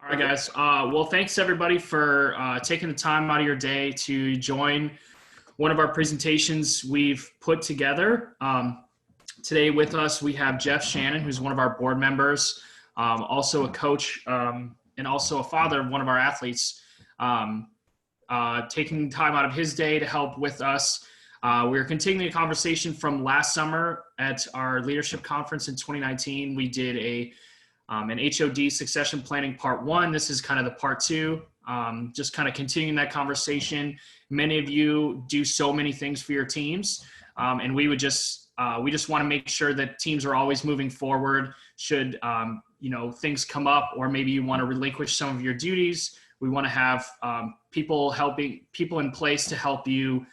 All right, guys. Well, thanks everybody for taking the time out of your day to join one of our presentations we've put together. Today with us, we have Jeff Shannon, who's one of our board members, also a coach, and also a father of one of our athletes, taking time out of his day to help with us. We're continuing a conversation from last summer at our leadership conference in 2019. We did an HOD Succession Planning Part 1. This is kind of the Part 2, just kind of continuing that conversation. Many of you do so many things for your teams, and we just want to make sure that teams are always moving forward. Should things come up, or maybe you want to relinquish some of your duties, we want to have people in place to help you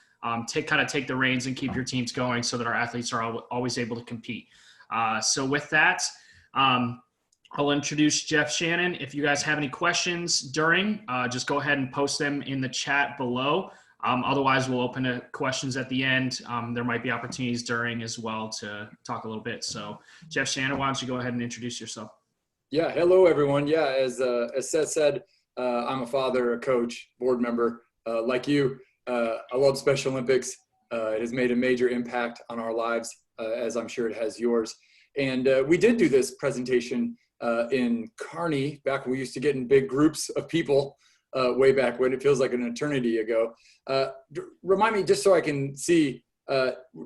take the reins and keep your teams going, so that our athletes are always able to compete. So with that, I'll introduce Jeff Shannon. If you guys have any questions during, just go ahead and post them in the chat below. Otherwise, we'll open to questions at the end. There might be opportunities during as well to talk a little bit. So Jeff Shannon, why don't you go ahead and introduce yourself? Yeah, hello everyone. Yeah, as Seth said, I'm a father, a coach, board member. Like you, I love Special Olympics. It has made a major impact on our lives, as I'm sure it has yours. And we did do this presentation in Kearney back when we used to get in big groups of people, way back when. It feels like an eternity ago. Remind me, just so I can see,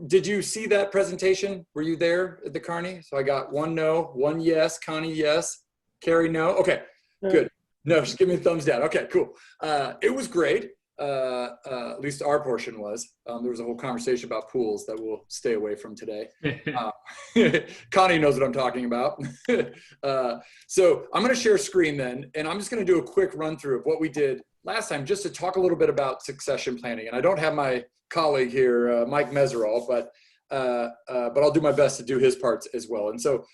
did you see that presentation? Were you there at the Kearney? So I got one no, one yes, Connie yes, Carrie no. Okay, good. No, just give me a thumbs down. Okay, cool. It was great. At least our portion was. There was a whole conversation about pools that we'll stay away from today. Connie knows what I'm talking about. So I'm going to share screen then, and I'm just going to do a quick run through of what we did last time, just to talk a little bit about succession planning. And I don't have my colleague here, Mike Meserol, but I'll do my best to do his parts as well. And so,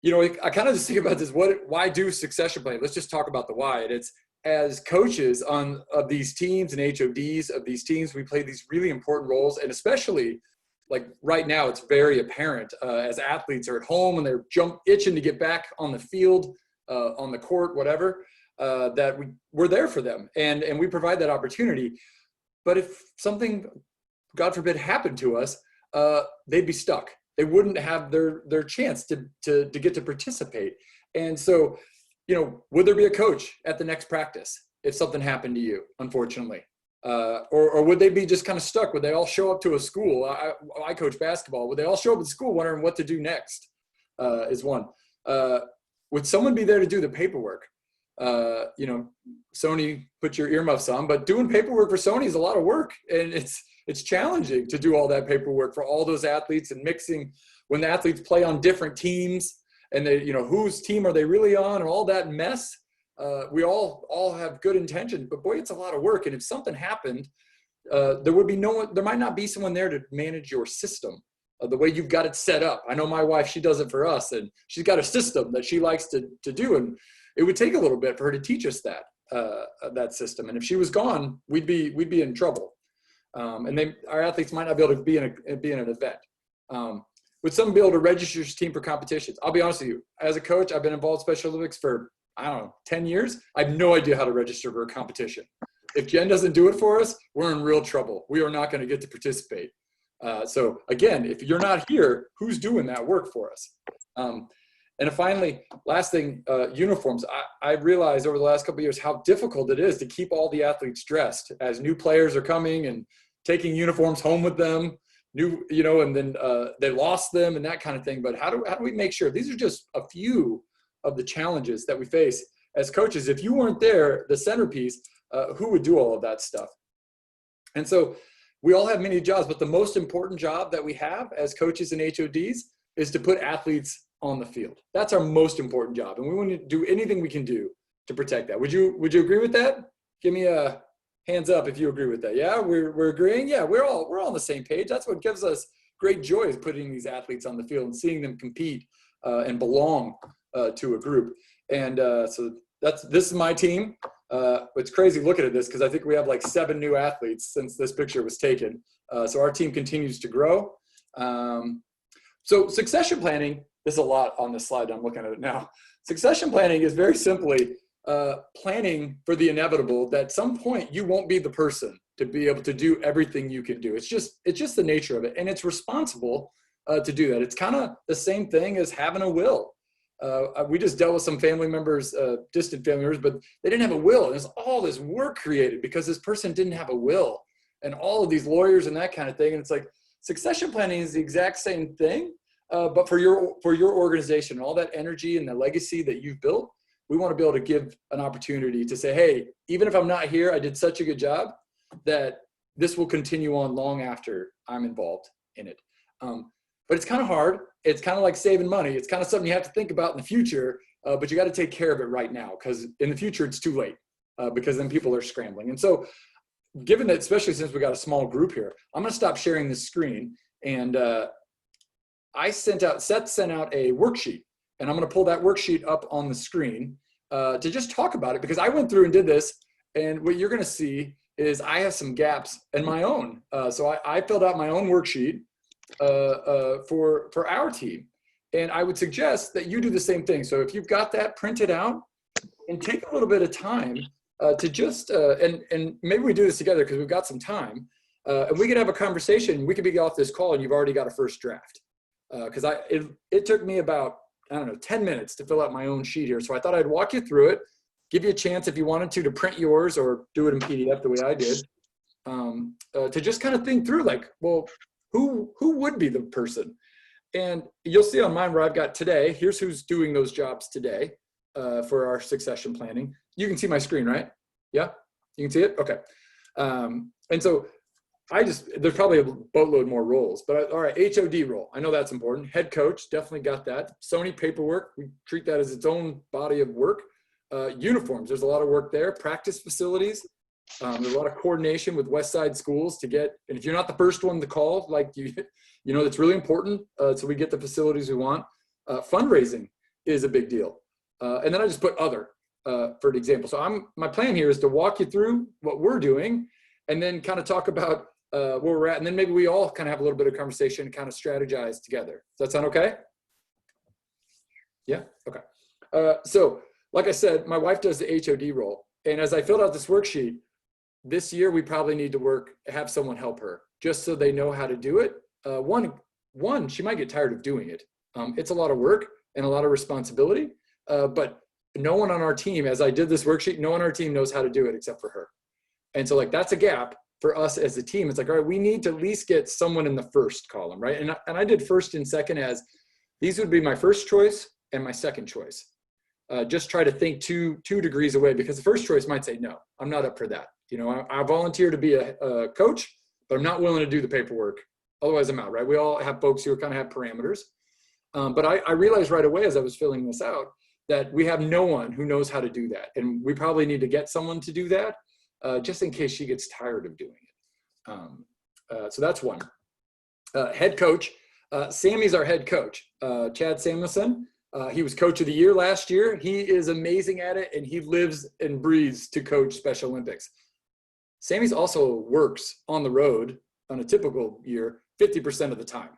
I kind of just think about this. Why do succession planning? Let's just talk about the why. And it's, as coaches of these teams and HODs of these teams, we play these really important roles. And especially like right now, it's very apparent as athletes are at home and they're itching to get back on the field, on the court, whatever, that we're there for them. And we provide that opportunity. But if something, God forbid, happened to us, they'd be stuck. They wouldn't have their chance to get to participate. And so, would there be a coach at the next practice if something happened to you, unfortunately? Or would they be just kind of stuck? Would they all show up to a school? I coach basketball. Would they all show up at school wondering what to do next, is one. Would someone be there to do the paperwork? SONE, put your earmuffs on, but doing paperwork for SONE is a lot of work. And it's challenging to do all that paperwork for all those athletes, and mixing when the athletes play on different teams. And they, whose team are they really on, and all that mess. We all have good intentions, but boy, it's a lot of work. And if something happened, there might not be someone there to manage your system the way you've got it set up. I know my wife, she does it for us, and she's got a system that she likes to do. And it would take a little bit for her to teach us that system. And if she was gone, we'd be in trouble. And our athletes might not be able to be in an event. Would someone be able to register your team for competitions? I'll be honest with you. As a coach, I've been involved in Special Olympics for, 10 years. I have no idea how to register for a competition. If Jen doesn't do it for us, we're in real trouble. We are not going to get to participate. So again, if you're not here, who's doing that work for us? And finally, last thing, uniforms. I realized over the last couple of years how difficult it is to keep all the athletes dressed as new players are coming and taking uniforms home with them. And then they lost them and that kind of thing. But how do we make sure? These are just a few of the challenges that we face as coaches. If you weren't there, the centerpiece, who would do all of that stuff? And so we all have many jobs, but the most important job that we have as coaches and HODs is to put athletes on the field. That's our most important job. And we want to do anything we can do to protect that. Would you agree with that? Give me a hands up if you agree with that. Yeah, we're agreeing. Yeah, we're all on the same page. That's what gives us great joy, is putting these athletes on the field and seeing them compete and belong to a group. And so this is my team. It's crazy looking at this because I think we have like 7 new athletes since this picture was taken. So our team continues to grow. So succession planning, there's a lot on this slide. I'm looking at it now. Succession planning is very simply planning for the inevitable, that at some point you won't be the person to be able to do everything you can do. It's just the nature of it. And it's responsible to do that. It's kind of the same thing as having a will. We just dealt with some family members, distant family members, but they didn't have a will. There's all this work created because this person didn't have a will, and all of these lawyers and that kind of thing. And it's like, succession planning is the exact same thing, but for your organization, all that energy and the legacy that you've built, we want to be able to give an opportunity to say, hey, even if I'm not here, I did such a good job that this will continue on long after I'm involved in it. But it's kind of hard. It's kind of like saving money. It's kind of something you have to think about in the future, but you got to take care of it right now, because in the future it's too late, because then people are scrambling. And so given that, especially since we got a small group here, I'm going to stop sharing this screen. And Seth sent out a worksheet, and I'm going to pull that worksheet up on the screen to just talk about it, because I went through and did this. And what you're going to see is I have some gaps in my own. So I filled out my own worksheet for our team. And I would suggest that you do the same thing. So if you've got that printed out, and take a little bit of time to just, and maybe we do this together because we've got some time, and we could have a conversation. We could be off this call and you've already got a first draft. Because it took me about, 10 minutes to fill out my own sheet here. So I thought I'd walk you through it, give you a chance if you wanted to print yours or do it in PDF the way I did, to just kind of think through, like, well, who would be the person? And you'll see on mine where I've got today, here's who's doing those jobs today for our succession planning. You can see my screen, right? Yeah, you can see it? Okay. And so there's probably a boatload more roles, but all right, HOD role. I know that's important. Head coach, definitely got that. SONE paperwork, we treat that as its own body of work. Uniforms, there's a lot of work there. Practice facilities, there's a lot of coordination with West Side schools to get, and if you're not the first one to call, like that's really important, so we get the facilities we want. Fundraising is a big deal. And then I just put other for an example. So my plan here is to walk you through what we're doing, and then kind of talk about where we're at, and then maybe we all kind of have a little bit of conversation and kind of strategize together. Does that sound okay? Yeah, okay. So like I said, my wife does the HOD role, and as I filled out this worksheet, this year we probably need to have someone help her, just so they know how to do it. One, she might get tired of doing it. It's a lot of work and a lot of responsibility, but no one on our team, as I did this worksheet, no one on our team knows how to do it except for her. And so that's a gap for us as a team. It's like, all right, we need to at least get someone in the first column, right? And I did first and second as these would be my first choice and my second choice. Just try to think two degrees away, because the first choice might say, no, I'm not up for that. I volunteer to be a coach, but I'm not willing to do the paperwork. Otherwise I'm out, right? We all have folks who kind of have parameters. But I realized right away as I was filling this out that we have no one who knows how to do that. And we probably need to get someone to do that just in case she gets tired of doing it. So that's one. Head coach. Sammy's our head coach. Chad Samuelson. He was coach of the year last year. He is amazing at it, and he lives and breathes to coach Special Olympics. Sammy's also works on the road on a typical year 50% of the time.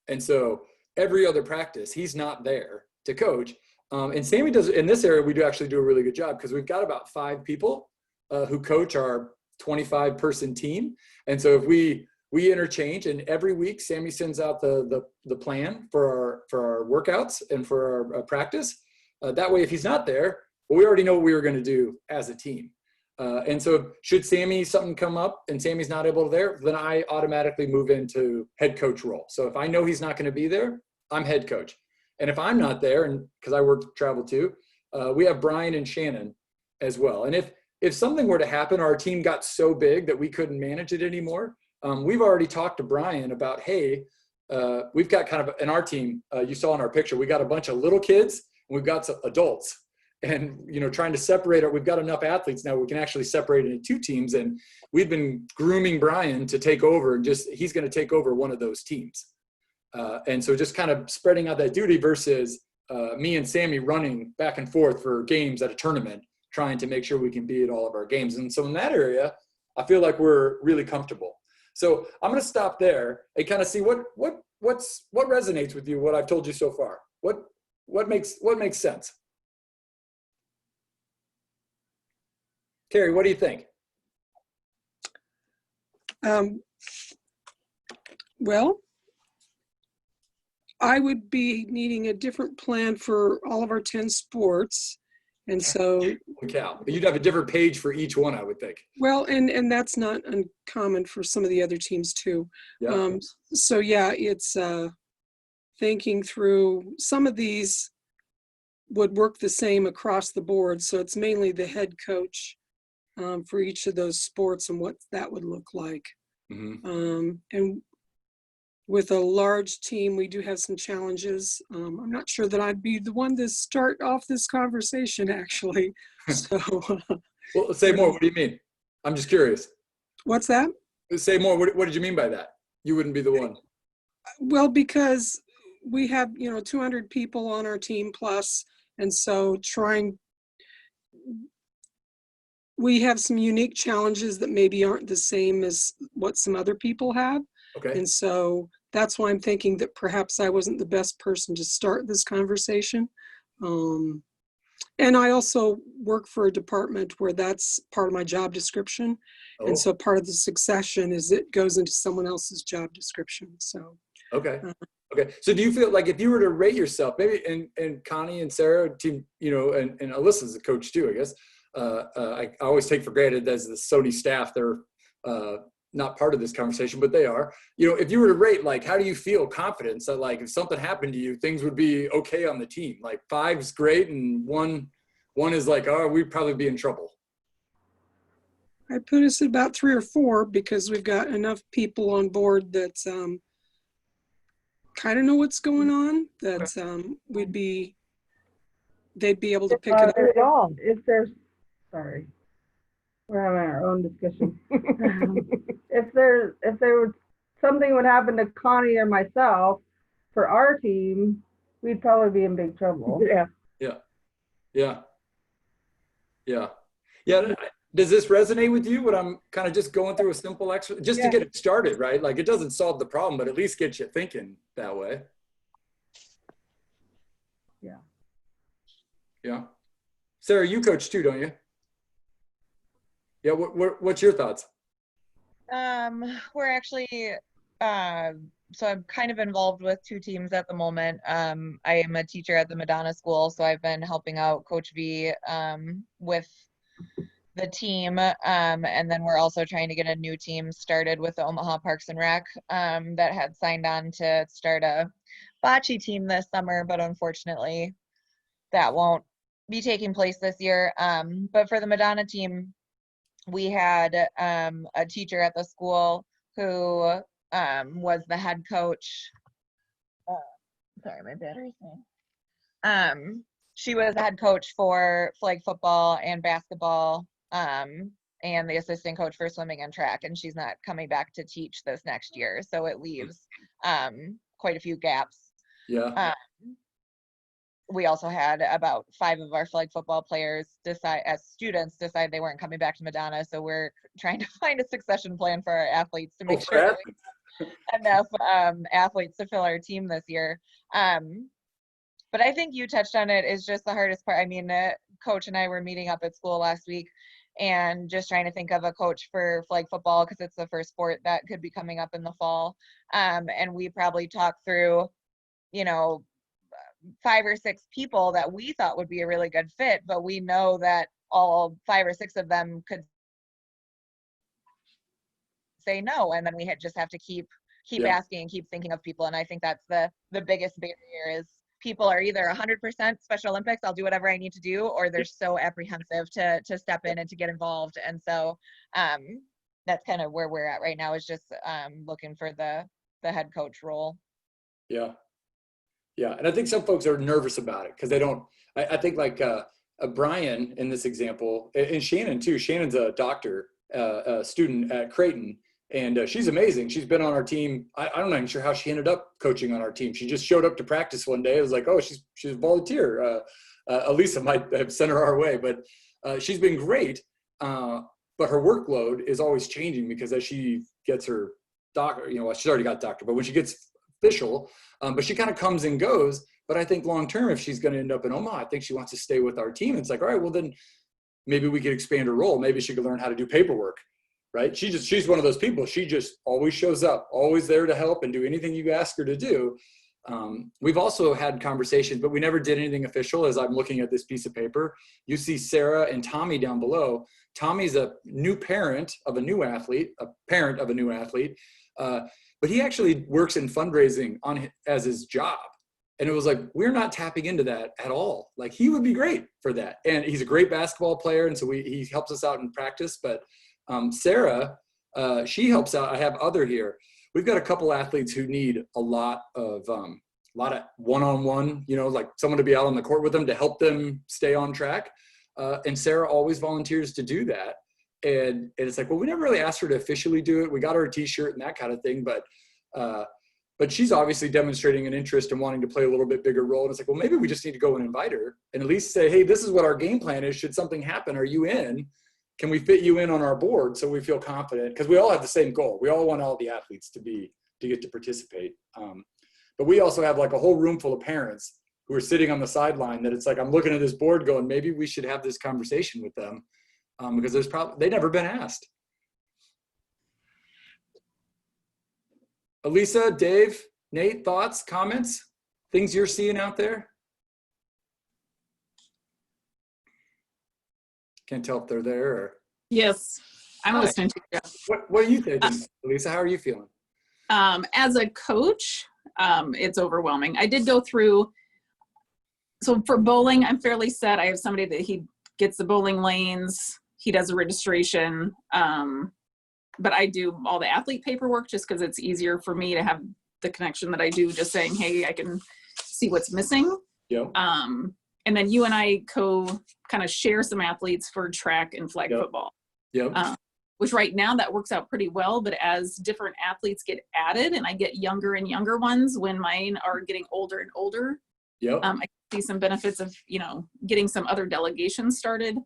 And so every other practice, he's not there to coach. And Sammy does, in this area, we do actually do a really good job, because we've got about 5 people who coach our 25-person team. And so if we interchange, and every week Sammy sends out the plan for our workouts and for our practice. That way, if he's not there, well, we already know what we were going to do as a team. And so should something come up and Sammy's not able to there, then I automatically move into head coach role. So if I know he's not going to be there, I'm head coach. And if I'm not there, and because I work travel too, we have Brian and Shannon as well. And if something were to happen, our team got so big that we couldn't manage it anymore, we've already talked to Brian about, hey, we've got kind of in our team, you saw in our picture, we got a bunch of little kids and we've got some adults, and trying to separate we've got enough athletes now we can actually separate into 2 teams, and we've been grooming Brian to take over, and he's going to take over one of those teams. And so just kind of spreading out that duty versus me and Sammy running back and forth for games at a tournament, trying to make sure we can be at all of our games. And so in that area, I feel like we're really comfortable. So I'm going to stop there and kind of see what resonates with you, what I've told you so far. What makes sense? Carrie, what do you think? Well, I would be needing a different plan for all of our 10 sports. And so, Holy cow. You'd have a different page for each one, I would think. well, and that's not uncommon for some of the other teams too. Yeah. So yeah, it's thinking through some of these would work the same across the board. So it's mainly the head coach for each of those sports and what that would look like. And with a large team, we do have some challenges. I'm not sure that I'd be the one to start off this conversation, actually. So, well, say more. What do you mean? I'm just curious. What's that? Say more. What did you mean by that? You wouldn't be the one. Well, because we have, 200 people on our team plus, and so we have some unique challenges that maybe aren't the same as what some other people have. Okay. And so that's why I'm thinking that perhaps I wasn't the best person to start this conversation. And I also work for a department where that's part of my job description. Oh. And so part of the succession is it goes into someone else's job description. So. Okay. Okay. So do you feel like if you were to rate yourself, maybe, and Connie and Sarah, team, and Alyssa's a coach too, I guess. I always take for granted as the SONE staff, they're not part of this conversation, but they are. If you were to rate, like, how do you feel confidence that, like, if something happened to you, things would be okay on the team? Like 5's great, and one is like, oh, we'd probably be in trouble. I put us at about 3 or 4 because we've got enough people on board that kind of know what's going on. That they'd be able to pick it up. If there's, sorry, we're having our own discussion. if there was something would happen to Connie or myself for our team, we'd probably be in big trouble. Yeah. Does this resonate with you? What I'm kind of just going through a simple exercise just to get it started, right? Like, it doesn't solve the problem, but at least get you thinking that way. Yeah. Sarah, you coach too, don't you? Yeah. What's your thoughts? We're actually, so I'm kind of involved with 2 teams at the moment. I am a teacher at the Madonna School, so I've been helping out Coach V with the team. And then we're also trying to get a new team started with the Omaha Parks and Rec that had signed on to start a bocce team this summer, but unfortunately that won't be taking place this year. But for the Madonna team, we had a teacher at the school who was the head coach. Sorry, my battery's saying. She was the head coach for flag football and basketball, and the assistant coach for swimming and track, and she's not coming back to teach this next year, so it leaves quite a few gaps. Yeah. We also had about 5 of our flag football players decide they weren't coming back to Madonna, so we're trying to find a succession plan for our athletes to make sure that we have enough athletes to fill our team this year. But I think you touched on it, is just the hardest part. I mean, Coach and I were meeting up at school last week and just trying to think of a coach for flag football because it's the first sport that could be coming up in the fall. And we probably talked through, 5 or 6 people that we thought would be a really good fit, but we know that all 5 or 6 of them could say no, and then we just have to keep asking and keep thinking of people. And I think that's the biggest barrier, is people are either 100% Special Olympics, I'll do whatever I need to do, or they're so apprehensive to step in and to get involved. And so that's kind of where we're at right now, is just looking for the head coach role. Yeah, and I think some folks are nervous about it because they don't. I think like Brian in this example, and Shannon too. Shannon's a doctor, a student at Creighton, and she's amazing. She's been on our team. I'm not even sure how she ended up coaching on our team. She just showed up to practice one day. It was like, oh, she's a volunteer. Elisa might have sent her our way, but she's been great. But her workload is always changing because as she gets her doctor, she's already got doctor, but when she gets official, but she kind of comes and goes. But I think long term, if she's going to end up in Omaha, I think she wants to stay with our team. It's like, all right, well then maybe we could expand her role. Maybe she could learn how to do paperwork, right? She's one of those people. She just always shows up, always there to help and do anything you ask her to do. We've also had conversations, but we never did anything official. As I'm looking at this piece of paper, you see Sarah and Tommy down below. Tommy's a new parent of a new athlete, but he actually works in fundraising as his job. And it was like, we're not tapping into that at all. Like, he would be great for that. And he's a great basketball player. And so he helps us out in practice. But Sarah, she helps out. I have other here. We've got a couple athletes who need a lot of one-on-one, like someone to be out on the court with them to help them stay on track. And Sarah always volunteers to do that. And it's like, well, we never really asked her to officially do it. We got her a t-shirt and that kind of thing. But she's obviously demonstrating an interest in wanting to play a little bit bigger role. And it's like, well, maybe we just need to go and invite her and at least say, hey, this is what our game plan is. Should something happen, are you in? Can we fit you in on our board so we feel confident? Because we all have the same goal. We all want all the athletes to get to participate. But we also have like a whole room full of parents who are sitting on the sideline that it's like, I'm looking at this board going, maybe we should have this conversation with them because they've never been asked. Elisa, Dave, Nate, thoughts, comments, things you're seeing out there? Can't tell if they're there or. Yes, I'm listening to you. What are you thinking, Elisa? How are you feeling? As a coach, it's overwhelming. I did go through, so for bowling, I'm fairly set. I have somebody that he gets the bowling lanes. He does the registration. But I do all the athlete paperwork just because it's easier for me to have the connection that I do, just saying, hey, I can see what's missing. Yep. And then you and I kind of share some athletes for track and flag football. Yep. Which right now that works out pretty well, but as different athletes get added and I get younger and younger ones when mine are getting older and older, yep. I see some benefits of, getting some other delegations started.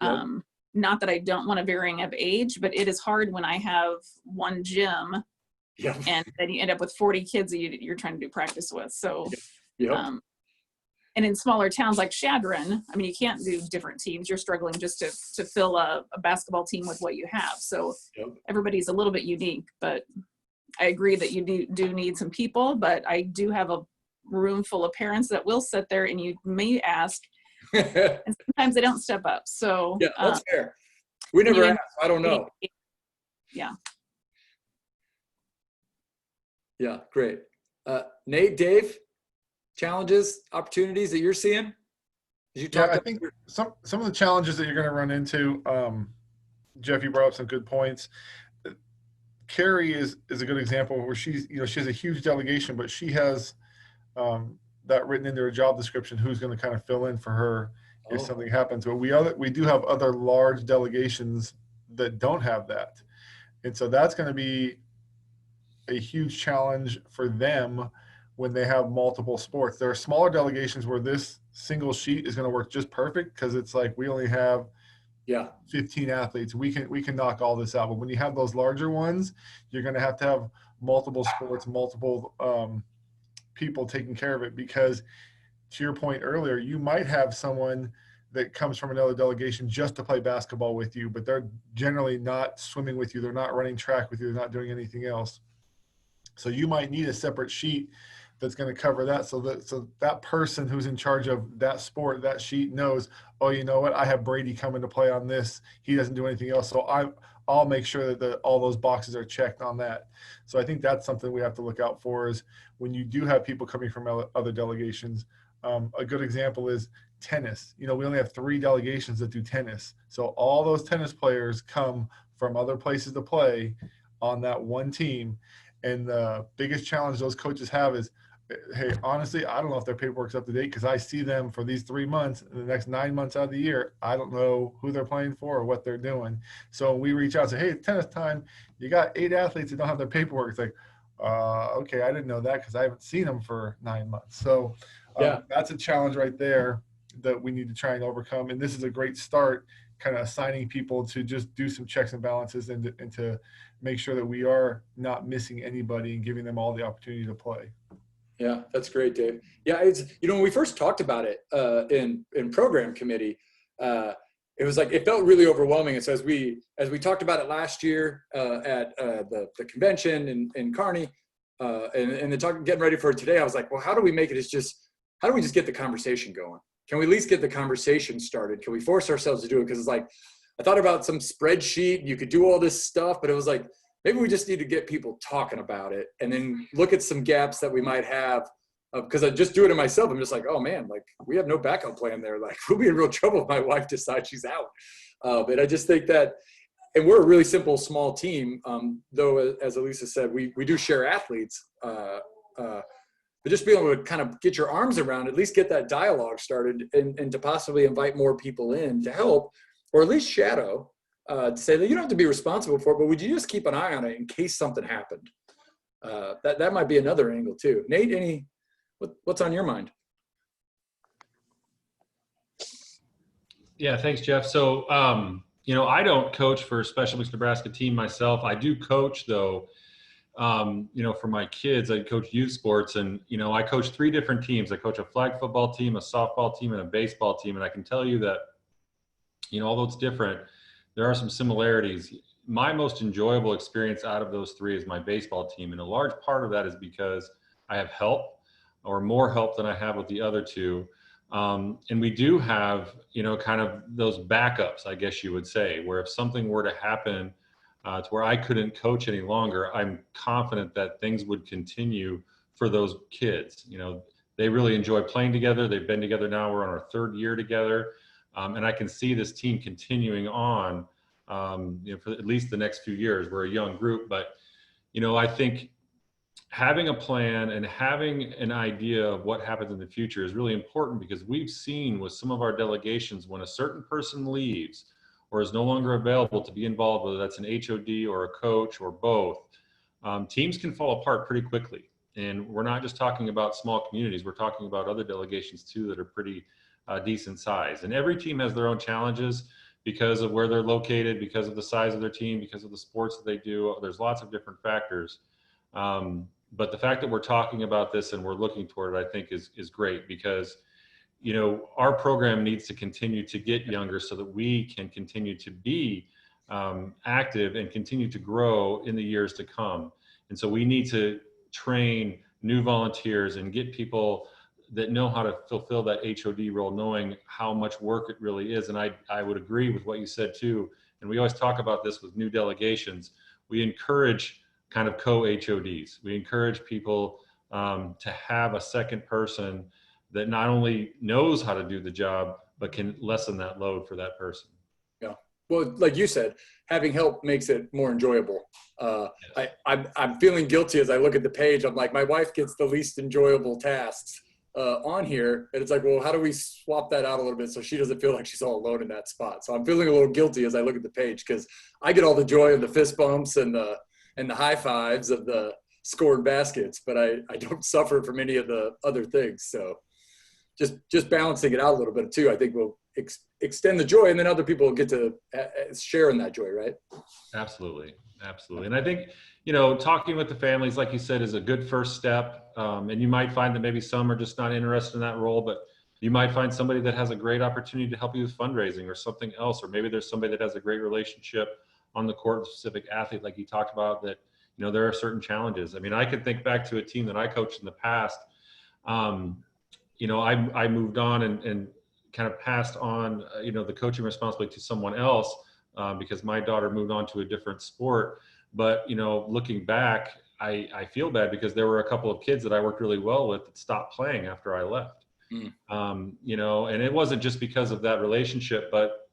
Yep. Not that I don't want a varying of age, but it is hard when I have one gym and then you end up with 40 kids that you're trying to do practice with. So, and in smaller towns like Shadron, I mean, you can't do different teams. You're struggling just to fill a basketball team with what you have. So everybody's a little bit unique, but I agree that you do need some people, but I do have a room full of parents that will sit there and you may ask, and sometimes they don't step up. So that's fair. We never asked. I don't know. Yeah. Yeah, great. Nate, Dave, challenges, opportunities that you're seeing? I think some of the challenges that you're going to run into, Jeff, you brought up some good points. Carrie is a good example where she has a huge delegation, but she has that written into her job description, who's going to kind of fill in for her if something happens. But we do have other large delegations that don't have that. And so that's going to be a huge challenge for them when they have multiple sports. There are smaller delegations where this single sheet is going to work just perfect because it's like we only have 15 athletes. We can knock all this out. But when you have those larger ones, you're going to have multiple sports, multiple people taking care of it, because to your point earlier, you might have someone that comes from another delegation just to play basketball with you, but they're generally not swimming with you. They're not running track with you. They're not doing anything else. So you might need a separate sheet that's going to cover that, so that person who's in charge of that sport, that sheet knows, oh, you know what, I have Brady coming to play on this. He doesn't do anything else. So I'll make sure that all those boxes are checked on that. So I think that's something we have to look out for, is when you do have people coming from other delegations. A good example is tennis. We only have 3 delegations that do tennis. So all those tennis players come from other places to play on that one team. And the biggest challenge those coaches have is, hey, honestly, I don't know if their paperwork's up to date because I see them for these 3 months. And the next 9 months out of the year, I don't know who they're playing for or what they're doing. So we reach out and say, hey, it's tennis time. You got 8 athletes that don't have their paperwork. It's like, okay, I didn't know that because I haven't seen them for 9 months. So that's a challenge right there that we need to try and overcome. And this is a great start, kind of assigning people to just do some checks and balances and to make sure that we are not missing anybody and giving them all the opportunity to play. Yeah, that's great, Dave. Yeah, it's when we first talked about it in program committee, it it was like, it felt really overwhelming. And so as we talked about it last year at the convention in Kearney, and then getting ready for it today, I was like, well, how do we make it? How do we just get the conversation going? Can we at least get the conversation started? Can we force ourselves to do it? Because it's like, I thought about some spreadsheet, you could do all this stuff, but it was like, maybe we just need to get people talking about it and then look at some gaps that we might have. Because I just do it to myself. I'm just like, oh man, like we have no backup plan there. Like we'll be in real trouble if my wife decides she's out. And I just think that, and we're a really simple, small team. Though, as Elisa said, we do share athletes. But just being able to kind of get your arms around, at least get that dialogue started and to possibly invite more people in to help, or at least shadow, to say that you don't have to be responsible for it, but would you just keep an eye on it in case something happened? That might be another angle too. Nate, what's on your mind? Yeah, thanks, Jeff. So, I don't coach for Special Olympics Nebraska team myself. I do coach though, for my kids. I coach youth sports, and, I coach 3 different teams. I coach a flag football team, a softball team, and a baseball team. And I can tell you that, although it's different, there are some similarities. My most enjoyable experience out of those 3 is my baseball team. And a large part of that is because I have help, or more help than I have with the other 2. And we do have, kind of those backups, I guess you would say, where if something were to happen to where I couldn't coach any longer, I'm confident that things would continue for those kids. They really enjoy playing together. They've been together now. We're on our 3rd year together. And I can see this team continuing on, for at least the next few years. We're a young group, but, I think having a plan and having an idea of what happens in the future is really important, because we've seen with some of our delegations, when a certain person leaves or is no longer available to be involved, whether that's an HOD or a coach or both, teams can fall apart pretty quickly. And we're not just talking about small communities, we're talking about other delegations too that are pretty decent size. And every team has their own challenges because of where they're located, because of the size of their team, because of the sports that they do. There's lots of different factors. But the fact that we're talking about this and we're looking toward it, I think is great, because, our program needs to continue to get younger so that we can continue to be active and continue to grow in the years to come. And so we need to train new volunteers and get people that know how to fulfill that HOD role, knowing how much work it really is. And I would agree with what you said too. And we always talk about this with new delegations. We encourage kind of co-HODs. We encourage people to have a second person that not only knows how to do the job, but can lessen that load for that person. Yeah. Well, like you said, having help makes it more enjoyable. I'm feeling guilty as I look at the page. I'm like, my wife gets the least enjoyable tasks on here. And it's like, well, how do we swap that out a little bit so she doesn't feel like she's all alone in that spot? So I'm feeling a little guilty as I look at the page, because I get all the joy of the fist bumps and the high fives of the scored baskets, but I don't suffer from any of the other things. So just balancing it out a little bit too, I think will extend the joy, and then other people will get to share in that joy, right? Absolutely. And I think, talking with the families, like you said, is a good first step. And you might find that maybe some are just not interested in that role, but you might find somebody that has a great opportunity to help you with fundraising or something else. Or maybe there's somebody that has a great relationship on the court with a specific athlete, like you talked about, that, there are certain challenges. I mean, I could think back to a team that I coached in the past. I moved on and kind of passed on, the coaching responsibility to someone else because my daughter moved on to a different sport. But, looking back, I feel bad because there were a couple of kids that I worked really well with that stopped playing after I left. And it wasn't just because of that relationship, but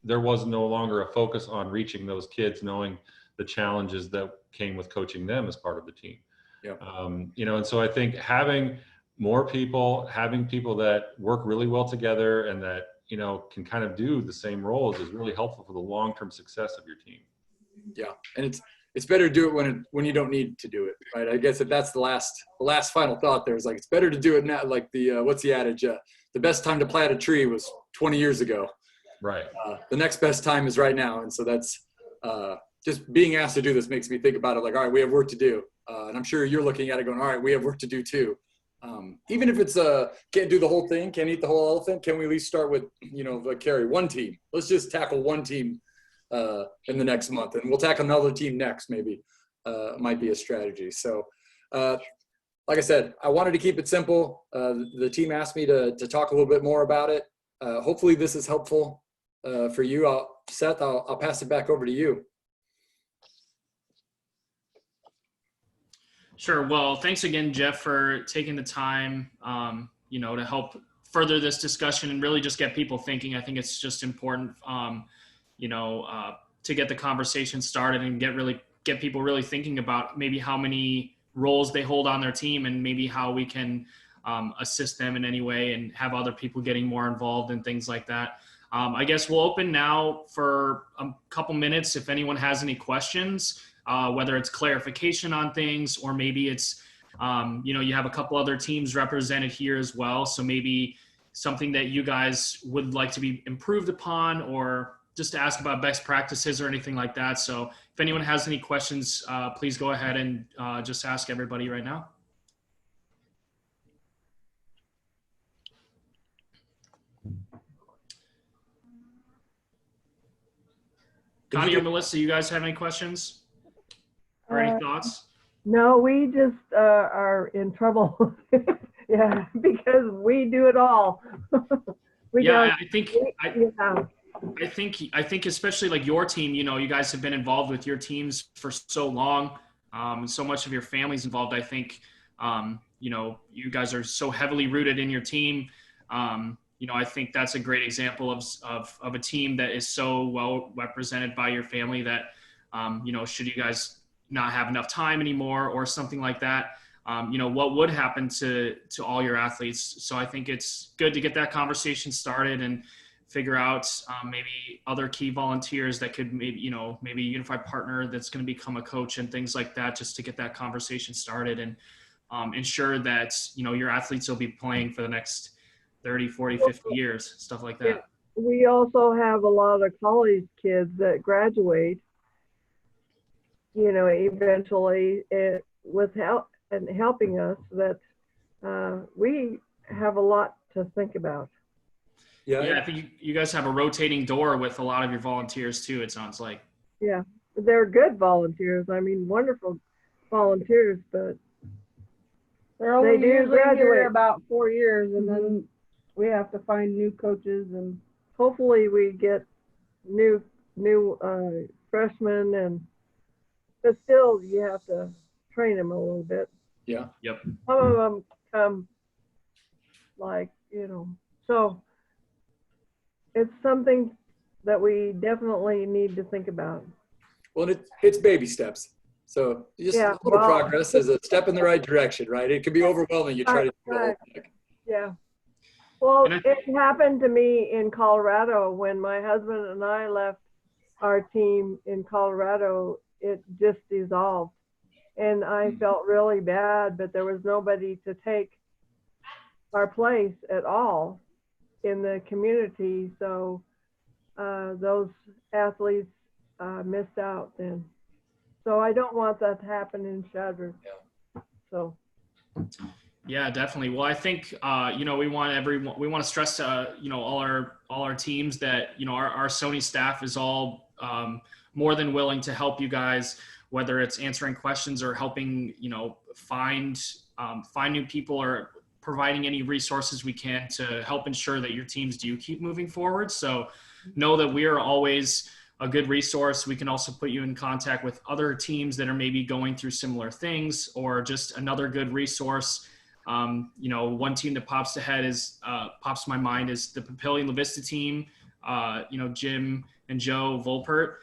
there was no longer a focus on reaching those kids, knowing the challenges that came with coaching them as part of the team. Yep. And so I think having more people, having people that work really well together and that, can kind of do the same roles is really helpful for the long-term success of your team. Yeah. And it's better to do it when you don't need to do it, right? I guess that's the last final thought there is like, it's better to do it now. Like what's the adage? The best time to plant a tree was 20 years ago. Right. The next best time is right now. And so that's just being asked to do this makes me think about it like, all right, we have work to do. And I'm sure you're looking at it going, all right, we have work to do too. Even if it's can't do the whole thing, can't eat the whole elephant, can we at least start with, like Carrie, one team? Let's just tackle one team in the next month, and we'll tackle another team next, maybe. Might be a strategy. So like I said, I wanted to keep it simple. The team asked me to talk a little bit more about it. Hopefully this is helpful for you. Seth, I'll pass it back over to you. Sure. Well, thanks again, Jeff, for taking the time, to help further this discussion and really just get people thinking. I think it's just important, to get the conversation started and get people really thinking about maybe how many roles they hold on their team and maybe how we can assist them in any way and have other people getting more involved and things like that. I guess we'll open now for a couple minutes if anyone has any questions. Whether it's clarification on things or maybe it's, you have a couple other teams represented here as well. So maybe something that you guys would like to be improved upon or just to ask about best practices or anything like that. So if anyone has any questions, please go ahead and just ask everybody right now. Connie or Melissa, you guys have any questions? Or any thoughts? No, we just are in trouble. Yeah, because we do it all. I think especially like your team, you guys have been involved with your teams for so long, and so much of your family's involved. I think, you guys are so heavily rooted in your team. I think that's a great example of a team that is so well represented by your family that, should you guys not have enough time anymore or something like that, what would happen to all your athletes. So I think it's good to get that conversation started and figure out maybe other key volunteers that could maybe a unified partner that's going to become a coach and things like that, just to get that conversation started and ensure that, your athletes will be playing for the next 30, 40, 50 years, stuff like that. We also have a lot of college kids that graduate, eventually with help and helping us, that we have a lot to think about. Yeah, I think you guys have a rotating door with a lot of your volunteers too, it sounds like. Yeah, they're good volunteers. I mean, wonderful volunteers, but they do usually here about 4 years, and then we have to find new coaches, and hopefully we get new freshmen, but still you have to train them a little bit. Yeah. Yep. Some of them come so it's something that we definitely need to think about. Well, it's baby steps. So just a little progress is a step in the right direction, right? It can be overwhelming. You try to do the whole thing. Yeah. Well, it happened to me in Colorado when my husband and I left our team in Colorado. It just dissolved, and I felt really bad, but there was nobody to take our place at all in the community. So those athletes missed out then. So I don't want that to happen in Chadron. Yeah. So. Yeah, definitely. Well, I think, we want to stress to, all our teams that, our SONE staff is all more than willing to help you guys, whether it's answering questions or helping, find new people or providing any resources we can to help ensure that your teams do keep moving forward. So know that we are always a good resource. We can also put you in contact with other teams that are maybe going through similar things, or just another good resource. One team that pops to my mind is the Papillion La Vista team. Jim and Joe Volpert,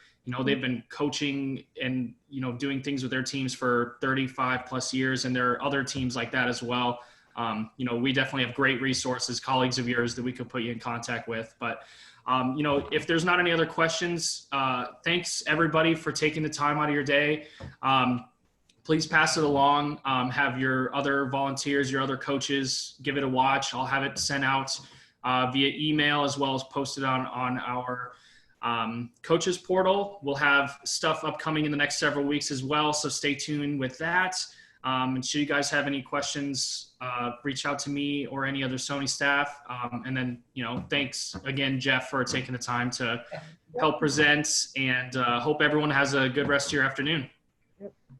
they've been coaching and, doing things with their teams for 35 plus years. And there are other teams like that as well. We definitely have great resources, colleagues of yours that we could put you in contact with. But, if there's not any other questions, thanks everybody for taking the time out of your day. Please pass it along. Have your other volunteers, your other coaches, give it a watch. I'll have it sent out via email as well as posted on our coaches portal. We'll have stuff upcoming in the next several weeks as well, so stay tuned with that. And should you guys have any questions, reach out to me or any other SONE staff. And then, thanks again, Jeff, for taking the time to help present, and hope everyone has a good rest of your afternoon.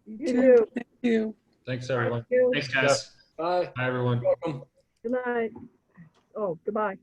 You too. Thank you. Thanks, everyone. Thanks, guys. Bye. Bye, everyone. You're welcome. Good night. Oh, goodbye.